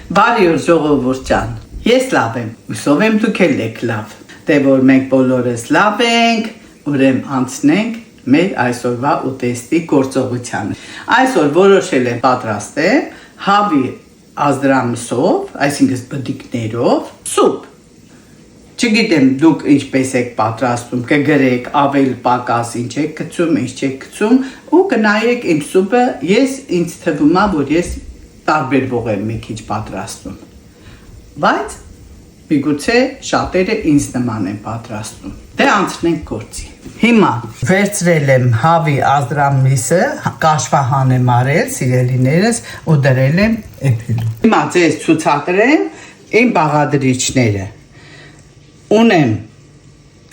Բարի օր ժողովուրդ ջան, ես լավ եմ, հուսով եմ դուք էլ եք լավ, դե որ մենք բոլորս լավ ենք, ուրեմն անցնենք մեր այսօրվա ուտեստի գործողությանը։ Այսօր որոշել եմ պատրաստել հավի ազդրամսով, այսինքն բդիկներով, սուպ։ Չգիտեմ դուք ինչպես եք պատրաստում, կգրեք ավել պակաս ինչ եք գցում, ինչ չեք գցում ու կնայեք իմ սուպը, ինձ թվում է, որ ես տարբերվող եմ մի քիչ պատրաստում, բայց միգուցե շատերը ինձ նման են պատրաստում, դե անցնենք գործի։ Հիմա վերցրել եմ հավի ազդրամիսը, կաշվահան եմ արել, սիրելիներս, ու դրել եմ էփիլում։ Հիմա ձեզ ցուցադրեմ իմ բաղադրիչները, ունեմ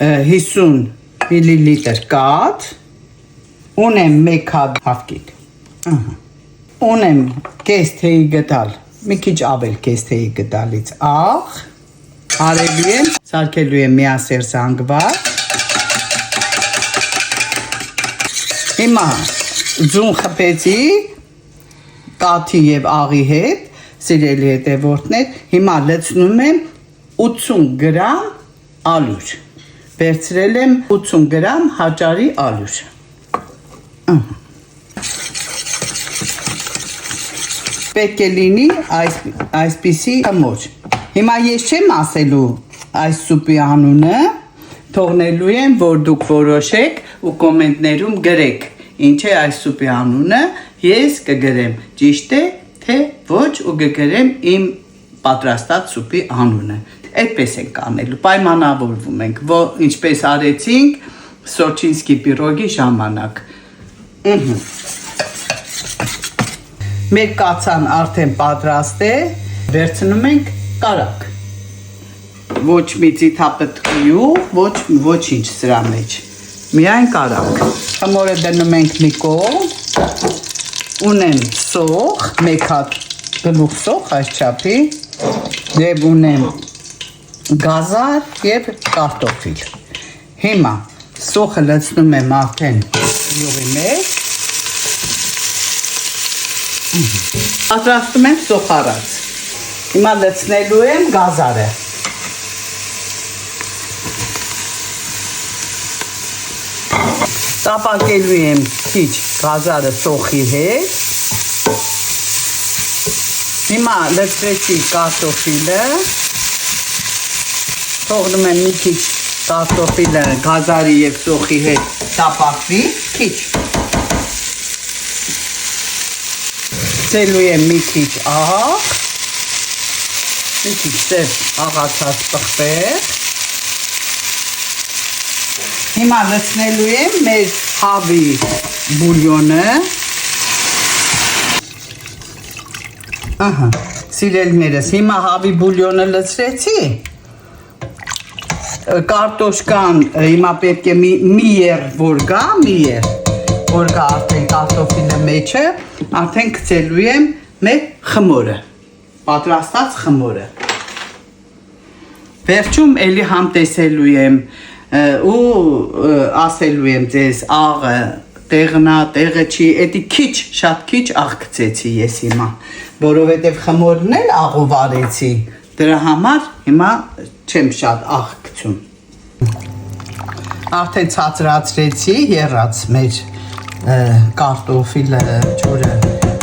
50 միլիլիտր կաթ, ունեմ 1 հատ հավկիք, ունեմ կես թեյի գդալ, մի քիչ ավել կես թեյի գդալից աղ, արելու եմ, սարքելու եմ միասեր զանգված, հիմա ձուն խփեցի կաթի և աղի հետ, սիրելի հետևորդներ, հիմա լցնում եմ 80 գրամ ալյուր, վերցրել եմ 80 գրամ հաճարի ալյուր, պետք է լինի այսպիսի խմոր, հիմա ես չեմ ասելու այս սուպի անունը, թողնելու եմ, որ դուք որոշեք ու կոմենտներում գրեք, ինչ է այս սուպի անունը, ես կգրեմ ճիշտ է, թե ոչ ու կգրեմ իմ պատրաստած սուպի անունը, այդպես ենք անելու, պայմանավորվում ենք, ինչպես արեցինք Սոչինսկի պիրոգի ժամանակ, մեր կացան արդեն պատրաստ է, վերցնում ենք կարակ, ոչ մի ձիթապտղյու, ոչ ինչ սրա մեջ, միայն կարակ, խմորը դնում ենք մի կողմ, ունեմ սոխ, 1 հատ գլուխ սոխ այս չափի, և ունեմ գազար և կարտոֆիլ, հիմա սոխը լցնում եմ արդեն յուղի մեջ, պատրաստում եմ սոխարած, հիմա լցնելու եմ գազարը, տապակելու եմ քիչ գազարը սոխի հետ, հիմա լցրեցի կարտոֆիլը, թողնում եմ մի քիչ կարտոֆիլը գազարի և սոխի հետ տապակվի, քիչ, ցելու եմ մի քիչ աղ, մի քիչ սև աղացած պղպեղ, հիմա լցնելու եմ մեր հավի բուլյոնը, սիրելիներս, հիմա հավի բուլյոնը լցրեցի, կարտոշկան հիմա պետք է մի որ գա, որ գա արդեն կարտոֆիլը մեջը, արդեն գցելու եմ մեր խմորը, պատրաստած խմորը, վերջում էլի համտեսելու եմ ու ասելու եմ ձեզ աղը տեղնա, տեղը չի, էդի քիչ, շատ քիչ աղ գցեցի ես հիմա, որովհետև խմորն էլ աղով արեցի, դրա համար հիմա չեմ շատ աղ գցում, արդեն ցածրացրեցի, եռաց մեր կարտոֆիլը ջուրը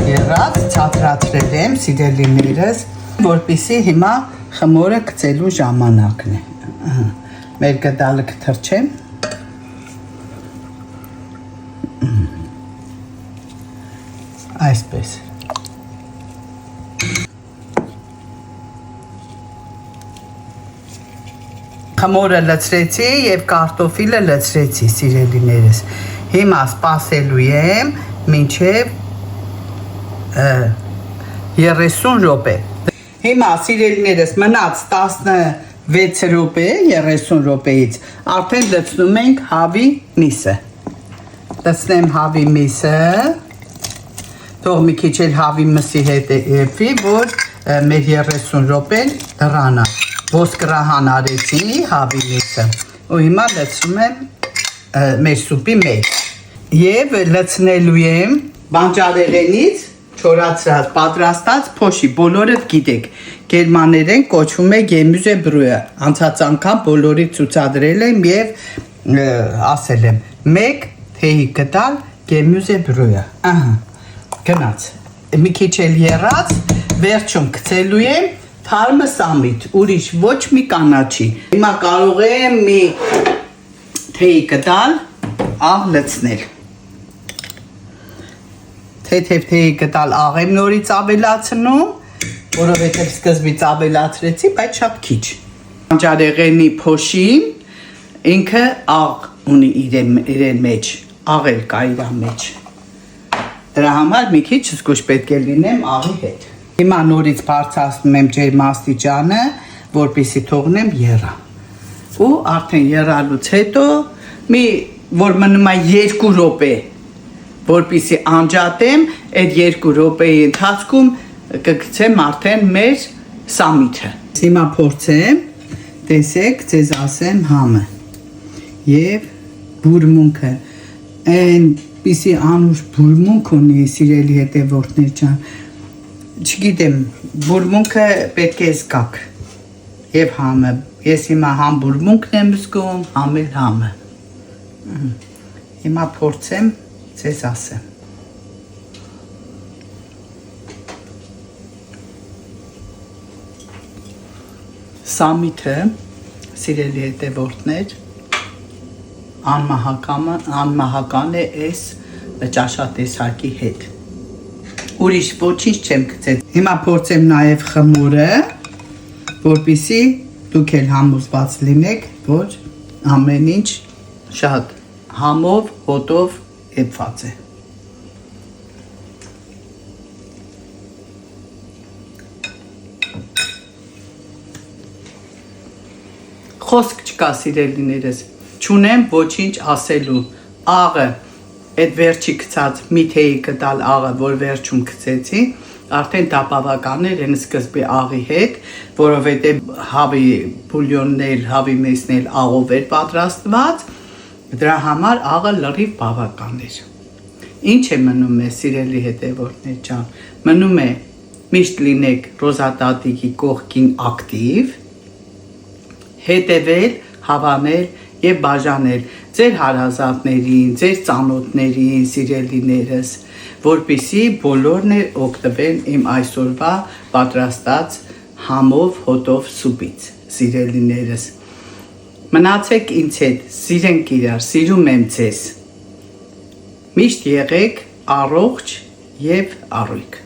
եռաց, ցածրացրել եմ սիրելիներս, որպեսզի հիմա խմորը գցելու ժամանակն է, մեր գդալը կթրջեմ, այսպես, խմորը լցրեցի և կարտոֆիլը լցրեցի սիրելիներս, հիմա սպասելու եմ մինչև 30 րոպե, հիմա սիրելիներս մնաց 16 րոպե, 30 րոպեից, արդեն լցնում ենք հավի միսը, լցնեմ հավի միսը, թող մի քիչ էլ հավի մսի հետ եփվի, որ մեր 30 րոպեն դռանա, ոսկրահան արեցի հավի միսը, ու հիմա լցնում եմ մեր սուպի մեջ, և լցնելու եմ բանջարեղենից չորացրած պատրաստած փոշի, բոլորը գիտեք, գերմաներեն կոչվում է Gemüse Brühe, անցած անգամ բոլորի ցուցադրել եմ եւ ասել եմ, 1 թեյի գդալ Gemüse Brühe, ահա, գնաց, մի քիչ էլ եռած, վերջում գցելու եմ թարմը սամիտ, ուրիշ ոչ մի կանաչի, հիմա կարող եմ մի թեյի գդալ, աղ լցնել, թեթև թեյի գտալ աղ եմ նորից ավելացնում, որովհետև սկզբից ավելացրեցի, բայց շատ քիչ։ Բանջարեղենի փոշին ինքը աղ ունի իրեն մեջ, աղ էլ կա իր մեջ։ Դրա համար մի քիչ զգուշ պետք է լինեմ աղի հետ։ Հիմա նորից բարձրացնում եմ ջերմաստիճանը, որպեսզի թողնեմ եռա։ Ու արդեն եռալուց հետո որ մնում է 2 րոպե որպեսզի անջատեմ, այդ 2 րոպեի ընթացքում կգցեմ արդեն մեր սամիթը։ Հիմա փորձեմ, տեսեք, ձեզ ասեմ համը եւ բուրմունքը։ Այնպիսի անուշ բուրմունք ունի, սիրելի հետևորդներ ջան։ Չգիտեմ, բուրմունքը պետք է զգաք։ Եվ համը։ Ես հիմա համ բուրմունքն եմ զգում, համ էլ համը։ Հիմա փորձեմ ձեզ ասեմ։ Սամիթը, սիրելի հետևորդներ, անմահական է այս ճաշատեսակի հետ։ Ուրիշ ոչինչ չեմ գցել։ Հիմա փորձեմ նաև խմորը, որպեսզի դուք էլ համոզված լինեք, որ ամեն ինչ շատ համով, հոտով եփված է։ Խոսք չկա, սիրելիներս, չունեմ ոչինչ ասելու, աղը, այդ վերջի գցած մի թեյի գտալ աղը, որ վերջում գցեցի, արդեն դա բավական էր այն սկզբի աղի հետ, որովհետև հավի բուլյոններ, հավի մեսնել աղով էր պատրաստված, դրա համար աղը լրիվ բավական էր։ Ինչ է մնում է, սիրելի հետևորդներ ջան, մնում է միշտ լինեք Ռոզա տատիկի կողքին ակտիվ, հետևել, հավանել եւ բաժանել ձեր հարազատներին, ձեր ծանոթներին, սիրելիներս, որպեսզի բոլորն օգտվեն իմ այսօրվա պատրաստած համով հոտով սուպից, սիրելիներս։ Մնացեք ինձ հետ, սիրենք իրար, սիրում եմ ձեզ։ Միշտ եղեք առողջ եւ առույգ։